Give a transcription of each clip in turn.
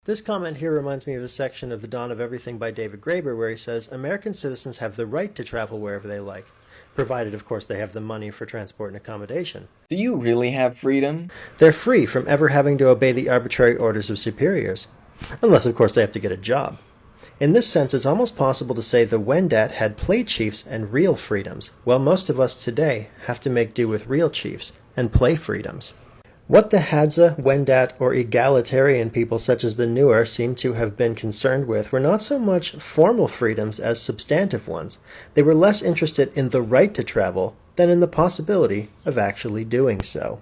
This comment here reminds me of a section of The Dawn of Everything by David Graeber where he says, American citizens have the right to travel wherever they like, provided, of course, they have the money for transport and accommodation. Do you really have freedom? They're free from ever having to obey the arbitrary orders of superiors, unless, of course, they have to get a job. In this sense, it's almost possible to say the Wendat had play chiefs and real freedoms, while most of us today have to make do with real chiefs and play freedoms. What the Hadza, Wendat, or egalitarian people such as the Nuer seem to have been concerned with were not so much formal freedoms as substantive ones. They were less interested in the right to travel than in the possibility of actually doing so.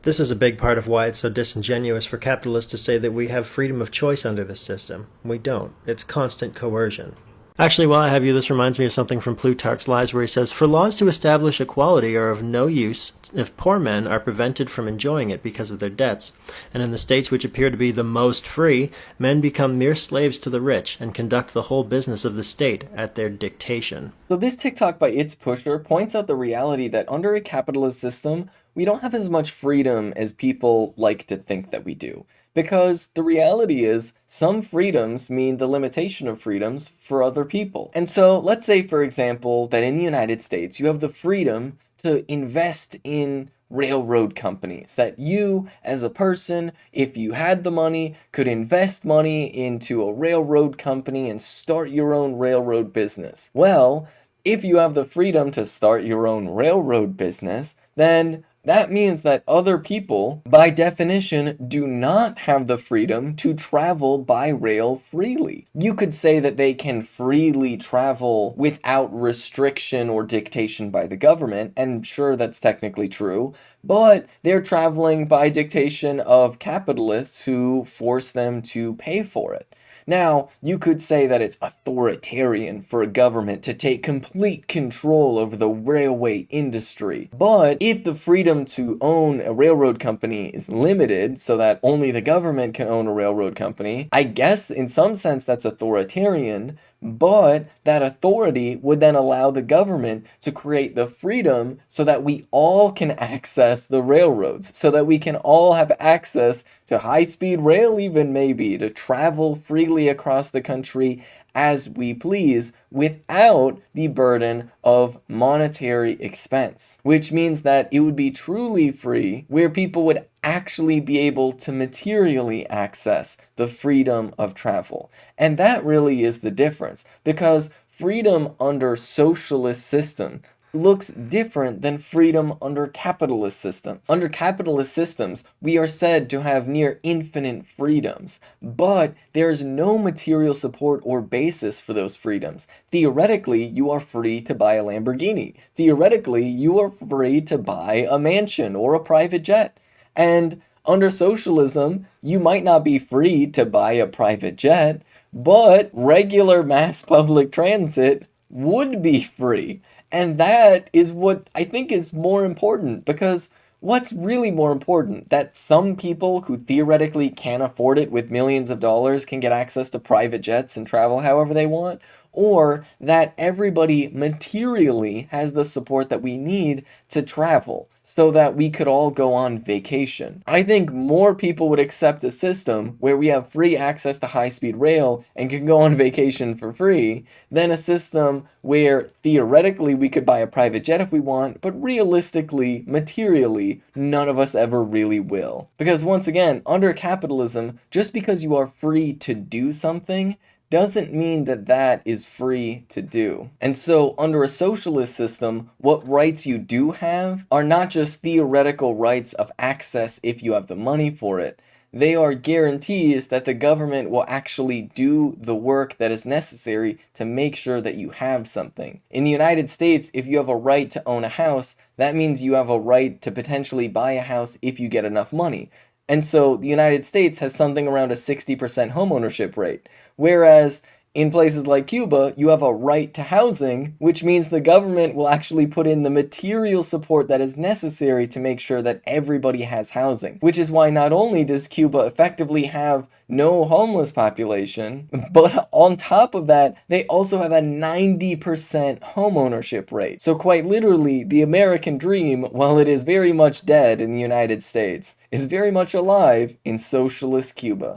This is a big part of why it's so disingenuous for capitalists to say that we have freedom of choice under this system. We don't. It's constant coercion. Actually, while I have you, this reminds me of something from Plutarch's Lives where he says, For laws to establish equality are of no use if poor men are prevented from enjoying it because of their debts. And in the states which appear to be the most free, men become mere slaves to the rich and conduct the whole business of the state at their dictation. So this TikTok by It's Pusher points out the reality that under a capitalist system, we don't have as much freedom as people like to think that we do. Because the reality is, some freedoms mean the limitation of freedoms for other people. And so let's say, for example, that in the United States, you have the freedom to invest in railroad companies, that you as a person, if you had the money, could invest money into a railroad company and start your own railroad business. Well, if you have the freedom to start your own railroad business, then that means that other people, by definition, do not have the freedom to travel by rail freely. You could say that they can freely travel without restriction or dictation by the government, and sure, that's technically true, but they're traveling by dictation of capitalists who force them to pay for it. Now, you could say that it's authoritarian for a government to take complete control over the railway industry. But if the freedom to own a railroad company is limited so that only the government can own a railroad company, I guess in some sense that's authoritarian. But that authority would then allow the government to create the freedom so that we all can access the railroads, so that we can all have access to high-speed rail even maybe, to travel freely across the country as we please without the burden of monetary expense, which means that it would be truly free where people would actually be able to materially access the freedom of travel. And that really is the difference, because freedom under socialist system looks different than freedom under capitalist systems. Under capitalist systems, we are said to have near infinite freedoms, but there's no material support or basis for those freedoms. Theoretically, you are free to buy a Lamborghini. Theoretically, you are free to buy a mansion or a private jet. And under socialism, you might not be free to buy a private jet, but regular mass public transit would be free. And that is what I think is more important, because what's really more important? That some people who theoretically can't afford it with millions of dollars can get access to private jets and travel however they want? Or that everybody materially has the support that we need to travel so that we could all go on vacation? I think more people would accept a system where we have free access to high-speed rail and can go on vacation for free than a system where theoretically we could buy a private jet if we want, but realistically, materially, none of us ever really will. Because once again, under capitalism, just because you are free to do something doesn't mean that that is free to do. And so under a socialist system, what rights you do have are not just theoretical rights of access if you have the money for it. They are guarantees that the government will actually do the work that is necessary to make sure that you have something. In the United States, if you have a right to own a house, that means you have a right to potentially buy a house if you get enough money. And so the United States has something around a 60% homeownership rate. Whereas in places like Cuba, you have a right to housing, which means the government will actually put in the material support that is necessary to make sure that everybody has housing. Which is why not only does Cuba effectively have no homeless population, but on top of that, they also have a 90% homeownership rate. So quite literally, the American dream, while it is very much dead in the United States, is very much alive in socialist Cuba.